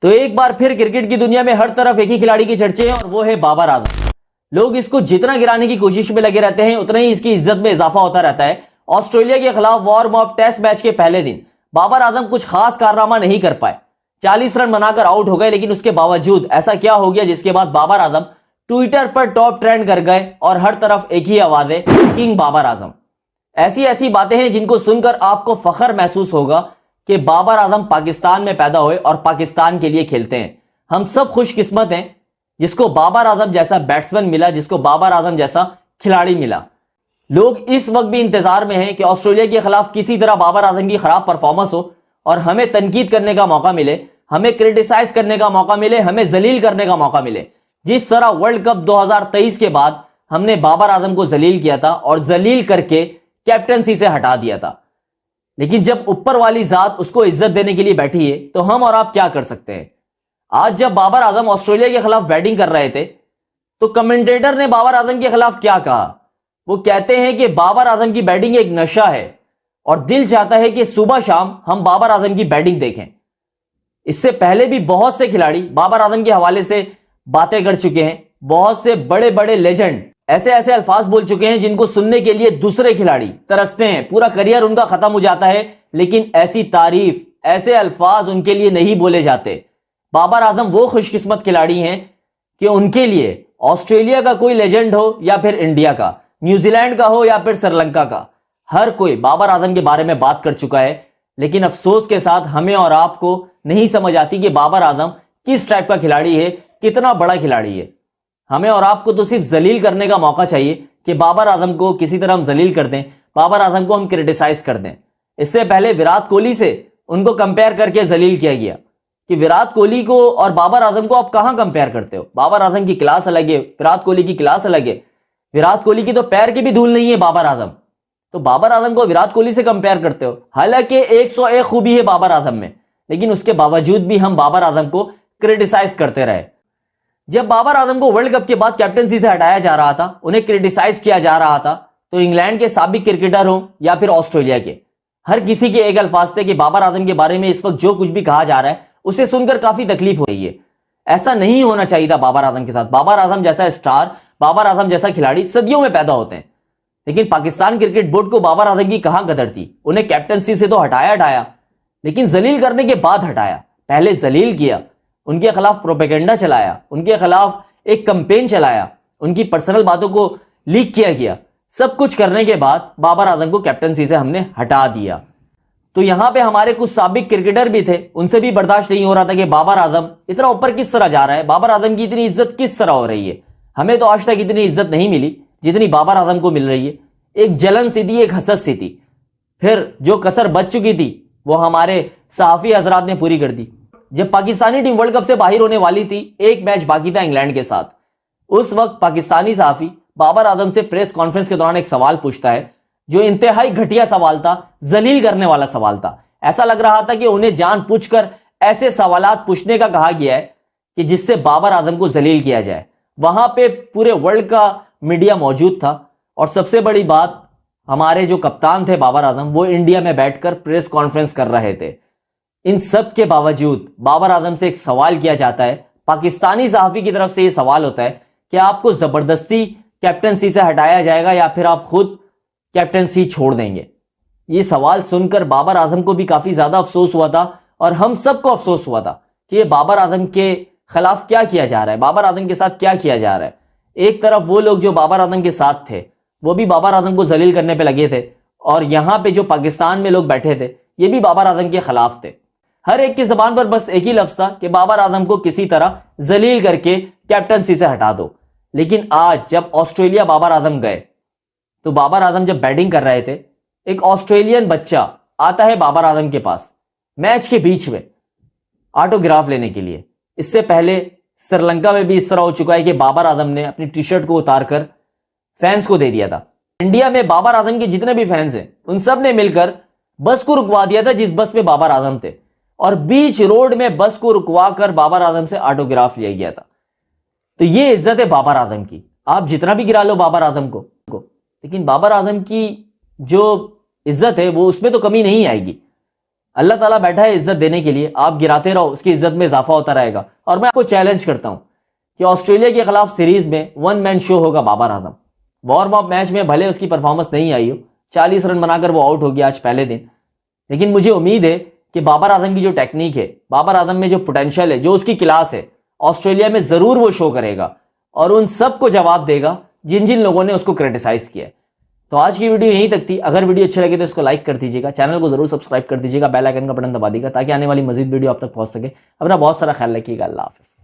तो एक बार फिर क्रिकेट की दुनिया में हर तरफ एक ही खिलाड़ी की चर्चे हैं और वो है बाबर आजम। लोग इसको जितना गिराने की कोशिश में लगे रहते हैं उतना ही इसकी इज्जत में इजाफा होता रहता है। ऑस्ट्रेलिया के खिलाफ वार्म अप टेस्ट मैच के पहले दिन बाबर आजम कुछ खास कारनामा नहीं कर पाए, 40 रन बनाकर आउट हो गए। लेकिन उसके बावजूद ऐसा क्या हो गया जिसके बाद बाबर आजम ट्विटर पर टॉप ट्रेंड कर गए और हर तरफ एक ही आवाज है, किंग बाबर आजम। ऐसी ऐसी बातें हैं जिनको सुनकर आपको फख्र महसूस होगा कि बाबर आजम पाकिस्तान में पैदा हुए और पाकिस्तान के लिए खेलते हैं। हम सब खुशकिस्मत हैं जिसको बाबर आजम जैसा बैट्समैन मिला, जिसको बाबर आजम जैसा खिलाड़ी मिला। लोग इस वक्त भी इंतजार में हैं कि ऑस्ट्रेलिया के खिलाफ किसी तरह बाबर आजम की खराब परफॉर्मेंस हो और हमें तनकीद करने का मौका मिले, हमें क्रिटिसाइज करने का मौका मिले, हमें जलील करने का मौका मिले। जिस तरह वर्ल्ड कप 2023 के बाद हमने बाबर आजम को जलील किया था और जलील करके कैप्टनसी से हटा दिया था। लेकिन जब ऊपर वाली जात उसको इज्जत देने के लिए बैठी है तो हम और आप क्या कर सकते हैं। आज जब बाबर आजम ऑस्ट्रेलिया के खिलाफ बैटिंग कर रहे थे तो कमेंटेटर ने बाबर आजम के खिलाफ क्या कहा। वो कहते हैं कि बाबर आजम की बैटिंग एक नशा है और दिल चाहता है कि सुबह शाम हम बाबर आजम की बैटिंग देखें। इससे पहले भी बहुत से खिलाड़ी बाबर आजम के हवाले से बातें कर चुके हैं। बहुत से बड़े बड़े लेजेंड ऐसे ऐसे अल्फाज बोल चुके हैं जिनको सुनने के लिए दूसरे खिलाड़ी तरसते हैं, पूरा करियर उनका खत्म हो जाता है, लेकिन ऐसी तारीफ, ऐसे अल्फाज उनके लिए नहीं बोले जाते। बाबर आजम वो खुशकिस्मत खिलाड़ी हैं कि उनके लिए ऑस्ट्रेलिया का कोई लेजेंड हो या फिर इंडिया का, न्यूजीलैंड का हो या फिर श्रीलंका का, हर कोई बाबर आजम के बारे में बात कर चुका है। लेकिन अफसोस के साथ हमें और आपको नहीं समझ आती कि बाबर आजम किस टाइप का खिलाड़ी है, कितना बड़ा खिलाड़ी है। हमें और आपको तो सिर्फ जलील करने का मौका चाहिए कि बाबर आजम को किसी तरह हम जलील कर दें, बाबर आजम को हम क्रिटिसाइज कर दें। इससे पहले विराट कोहली से उनको कंपेयर करके जलील किया गया कि विराट कोहली को और बाबर आजम को आप कहां कंपेयर करते हो। बाबर आजम की क्लास अलग है, विराट कोहली की क्लास अलग है। विराट कोहली की तो पैर की भी धूल नहीं है बाबर आजम, तो बाबर आजम को विराट कोहली से कंपेयर करते हो। हालांकि 101 खूबी है बाबर आजम में, लेकिन उसके बावजूद भी हम बाबर आजम को क्रिटिसाइज करते रहे। जब बाबर आजम को वर्ल्ड कप के बाद कैप्टनसी से हटाया जा रहा था, उन्हें क्रिटिसाइज किया जा रहा था, तो इंग्लैंड के साबिक क्रिकेटर हो या फिर ऑस्ट्रेलिया के, हर किसी के एक अल्फाज थे कि बाबर आजम के बारे में इस वक्त जो कुछ भी कहा जा रहा है उसे सुनकर काफी तकलीफ हो रही है। ऐसा नहीं होना चाहिए था बाबर आजम के साथ। बाबर आजम जैसा स्टार, बाबर आजम जैसा खिलाड़ी सदियों में पैदा होते हैं, लेकिन पाकिस्तान क्रिकेट बोर्ड को बाबर आजम की कहां कदर थी। उन्हें कैप्टनसी से तो हटाया, लेकिन जलील करने के बाद हटाया। पहले जलील किया, उनके खिलाफ प्रोपेगेंडा चलाया, उनके खिलाफ एक कैंपेन चलाया, उनकी पर्सनल बातों को लीक किया गया। सब कुछ करने के बाद बाबर आजम को कैप्टनसी से हमने हटा दिया। तो यहां पे हमारे कुछ साबिक क्रिकेटर भी थे, उनसे भी बर्दाश्त नहीं हो रहा था कि बाबर आजम इतना ऊपर किस तरह जा रहा है, बाबर आजम की इतनी इज्जत किस तरह हो रही है। हमें तो आज तक इतनी इज्जत नहीं मिली जितनी बाबर आजम को मिल रही है। एक जलन सी थी, एक हसद सी थी। फिर जो कसर बच चुकी थी वो हमारे सहाफी हजरात ने पूरी कर दी। जब पाकिस्तानी टीम वर्ल्ड कप से बाहर होने वाली थी, एक मैच बाकी था इंग्लैंड के साथ, उस वक्त पाकिस्तानी सहाफी बाबर आजम से प्रेस कॉन्फ्रेंस के दौरान एक सवाल पूछता है जो इंतहाई घटिया सवाल था, जलील करने वाला सवाल था। ऐसा लग रहा था कि उन्हें जानबूझकर ऐसे सवालात पूछने का कहा गया है कि जिससे बाबर आजम को जलील किया जाए। वहां पे पूरे वर्ल्ड का मीडिया मौजूद था और सबसे बड़ी बात, हमारे जो कप्तान थे बाबर आजम, वो इंडिया में बैठकर प्रेस कॉन्फ्रेंस कर रहे थे। इन सब के बावजूद बाबर आजम से एक सवाल किया जाता है, पाकिस्तानी सहाफी की तरफ से यह सवाल होता है कि आपको जबरदस्ती कैप्टनसी से हटाया जाएगा या फिर आप खुद कैप्टनसी छोड़ देंगे। यह सवाल सुनकर बाबर आजम को भी काफी ज्यादा अफसोस हुआ था और हम सबको अफसोस हुआ था कि ये बाबर आजम के खिलाफ क्या किया जा रहा है, बाबर आजम के साथ क्या किया जा रहा है। एक तरफ वो लोग जो बाबर आजम के साथ थे वो भी बाबर आजम को जलील करने पे लगे थे, और यहां पे जो पाकिस्तान में लोग बैठे थे ये भी बाबर आजम के खिलाफ थे। हर एक की जबान पर बस एक ही लफ्ज था कि बाबर आजम को किसी तरह जलील करके कैप्टनसी से हटा दो। लेकिन आज जब ऑस्ट्रेलिया बाबर आजम गए तो बाबर आजम जब बैटिंग कर रहे थे, एक ऑस्ट्रेलियन बच्चा आता है बाबर आजम के पास मैच के बीच में ऑटोग्राफ लेने के लिए। इससे पहले श्रीलंका में भी इस तरह हो चुका है कि बाबर आजम ने अपनी टी शर्ट को उतारकर फैंस को दे दिया था। इंडिया में बाबर आजम के जितने भी फैंस हैं उन सब ने मिलकर बस को रुकवा दिया था जिस बस में बाबर आजम थे, और बीच रोड में बस को रुकवा कर बाबर आजम से ऑटोग्राफ लिया गया था। तो ये इज्जत है बाबर आजम की। आप जितना भी गिरा लो बाबर आजम को, लेकिन बाबर आजम की जो इज्जत है वो उसमें तो कमी नहीं आएगी। अल्लाह ताला बैठा है इज्जत देने के लिए, आप गिराते रहो, उसकी इज्जत में इजाफा होता रहेगा। और मैं आपको चैलेंज करता हूं कि ऑस्ट्रेलिया के खिलाफ सीरीज में 1 मैन शो होगा Babar Azam. Warm up match में भले उसकी परफॉर्मेंस नहीं आई हो, 40 रन बनाकर वो आउट हो गया आज पहले दिन, लेकिन मुझे उम्मीद है कि बाबर आजम की जो टेक्निक है, बाबर आजम में जो पोटेंशियल है, जो उसकी क्लास है, ऑस्ट्रेलिया में जरूर वो शो करेगा और उन सबको जवाब देगा जिन जिन लोगों ने उसको क्रिटिसाइज किया है। तो आज की वीडियो यहीं तक थी। अगर वीडियो अच्छी लगे तो इसको लाइक कर दीजिएगा, चैनल को जरूर सब्सक्राइब कर दीजिएगा, बेल आइकन का बटन दबा दीजिएगा ताकि आने वाली मजीद वीडियो आप तक पहुंच सके। अपना बहुत सारा ख्याल रखिएगा। अल्लाह हाफिज।